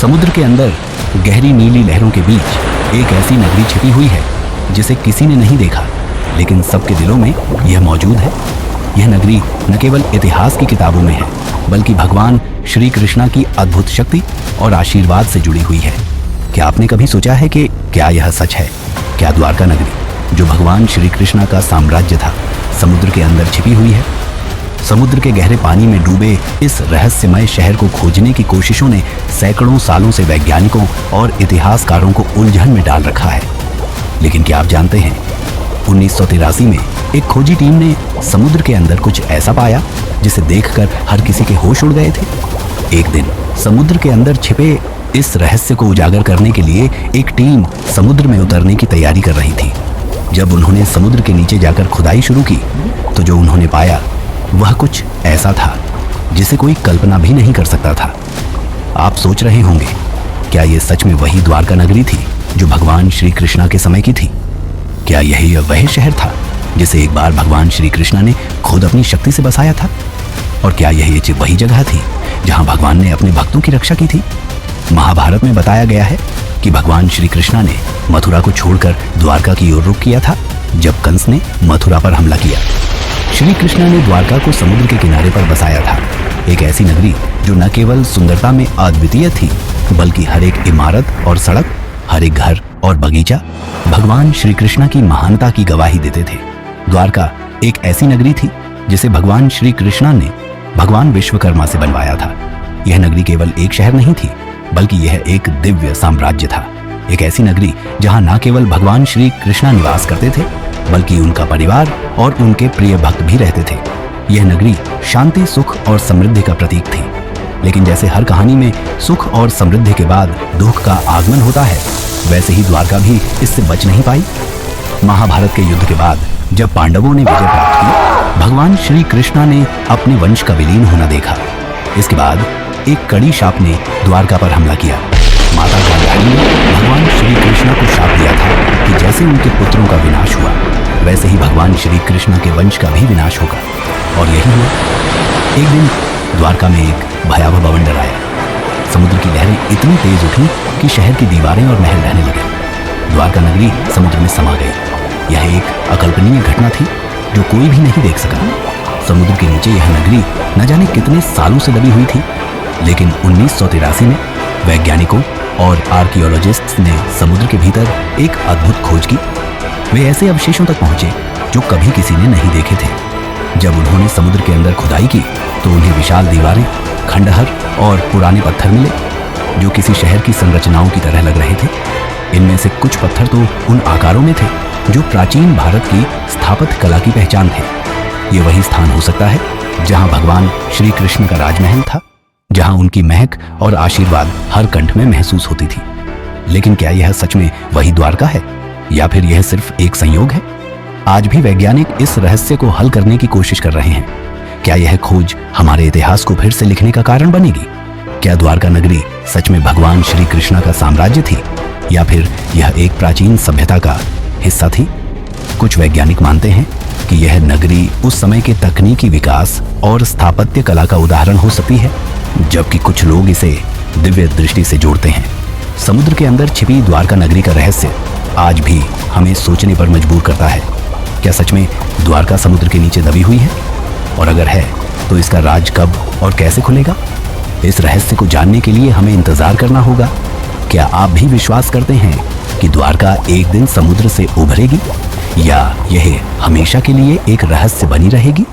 समुद्र के अंदर गहरी नीली लहरों के बीच एक ऐसी नगरी छिपी हुई है जिसे किसी ने नहीं देखा, लेकिन सबके दिलों में यह मौजूद है। यह नगरी न केवल इतिहास की किताबों में है, बल्कि भगवान श्री कृष्णा की अद्भुत शक्ति और आशीर्वाद से जुड़ी हुई है। क्या आपने कभी सोचा है कि क्या यह सच है? क्या द्वारका नगरी, जो भगवान श्री कृष्णा का साम्राज्य था, समुद्र के अंदर छिपी हुई है? समुद्र के गहरे पानी में डूबे इस रहस्यमय शहर को खोजने की कोशिशों ने सैकड़ों सालों से वैज्ञानिकों और इतिहासकारों को उलझन में डाल रखा है। लेकिन क्या आप जानते हैं, 1983 में एक खोजी टीम ने समुद्र के अंदर कुछ ऐसा पाया जिसे देखकर हर किसी के होश उड़ गए थे। एक दिन समुद्र के अंदर छिपे इस रहस्य को उजागर करने के लिए एक टीम समुद्र में उतरने की तैयारी कर रही थी। जब उन्होंने समुद्र के नीचे जाकर खुदाई शुरू की तो जो उन्होंने पाया वह कुछ ऐसा था जिसे कोई कल्पना भी नहीं कर सकता था। आप सोच रहे होंगे, क्या यह सच में वही द्वारका नगरी थी जो भगवान श्री कृष्णा के समय की थी? क्या यही वह शहर था जिसे एक बार भगवान श्री कृष्णा ने खुद अपनी शक्ति से बसाया था? और क्या यही वही जगह थी जहां भगवान ने अपने भक्तों की रक्षा की थी? महाभारत में बताया गया है कि भगवान श्री कृष्णा ने मथुरा को छोड़कर द्वारका की ओर रुख किया था जब कंस ने मथुरा पर हमला किया। श्री कृष्णा ने द्वारका को समुद्र के किनारे पर बसाया था, एक ऐसी नगरी जो न केवल सुंदरता में अद्वितीय थी, बल्कि हर एक इमारत और सड़क, हर एक घर और बगीचा भगवान श्री कृष्णा की महानता की गवाही देते थे। द्वारका एक ऐसी नगरी थी जिसे भगवान श्री कृष्णा ने भगवान विश्वकर्मा से बनवाया था। यह नगरी केवल एक शहर नहीं थी, बल्कि यह एक दिव्य साम्राज्य था। एक ऐसी नगरी जहां न केवल भगवान श्री कृष्णा निवास करते थे, बल्कि उनका परिवार और उनके प्रिय भक्त भी रहते थे। यह नगरी शांति, सुख और समृद्धि का प्रतीक थी। लेकिन जैसे हर कहानी में सुख और समृद्धि के बाद दुख का आगमन होता है, वैसे ही द्वारका भी इससे बच नहीं पाई। महाभारत के युद्ध के बाद जब पांडवों ने विजय प्राप्त की, भगवान श्री कृष्णा ने अपने वंश का विलीन होना देखा। इसके बाद एक कड़ी शाप ने द्वारका पर हमला किया। माता गांधारी ने भगवान श्री कृष्णा को शाप दिया था कि जैसे उनके पुत्रों का विनाश हुआ, वैसे ही भगवान श्री कृष्णा के वंश का भी विनाश होगा। और यही हुआ। एक दिन द्वारका में एक भयावह बवंडर आया। समुद्र की लहरें इतनी तेज उठी कि शहर की दीवारें और महल ढहने लगे। द्वारका नगरी समुद्र में समा गई। यह एक अकल्पनीय घटना थी जो कोई भी नहीं देख सका। समुद्र के नीचे यह नगरी न जाने कितने सालों से दबी हुई थी, लेकिन 1983 में वैज्ञानिकों और आर्कियोलॉजिस्ट्स ने समुद्र के भीतर एक अद्भुत खोज की। वे ऐसे अवशेषों तक पहुंचे जो कभी किसी ने नहीं देखे थे। जब उन्होंने समुद्र के अंदर खुदाई की तो उन्हें विशाल दीवारें, खंडहर और पुराने पत्थर मिले जो किसी शहर की संरचनाओं की तरह लग रहे थे। इनमें से कुछ पत्थर तो उन आकारों में थे जो प्राचीन भारत की स्थापत्य कला की पहचान थे। ये वही स्थान हो सकता है जहां भगवान श्री कृष्ण का राजमहल था, जहां उनकी महक और आशीर्वाद हर कंठ में महसूस होती थी। लेकिन क्या यह सच में वही द्वारका है, या फिर यह सिर्फ एक संयोग है? आज भी वैज्ञानिक इस रहस्य को हल करने की कोशिश कर रहे हैं। क्या यह खोज हमारे इतिहास को फिर से लिखने का कारण बनेगी? क्या द्वारका नगरी सच में भगवान श्री कृष्णा का साम्राज्य थी, या फिर यह एक प्राचीन सभ्यता का हिस्सा थी? कुछ वैज्ञानिक मानते हैं कि यह नगरी उस समय के तकनीकी विकास और स्थापत्य कला का उदाहरण हो सकती है, जबकि कुछ लोग इसे दिव्य दृष्टि से जोड़ते हैं। समुद्र के अंदर छिपी द्वारका नगरी का रहस्य आज भी हमें सोचने पर मजबूर करता है। क्या सच में द्वारका समुद्र के नीचे दबी हुई है? और अगर है तो इसका राज कब और कैसे खुलेगा? इस रहस्य को जानने के लिए हमें इंतजार करना होगा। क्या आप भी विश्वास करते हैं कि द्वारका एक दिन समुद्र से उभरेगी, या यह हमेशा के लिए एक रहस्य बनी रहेगी?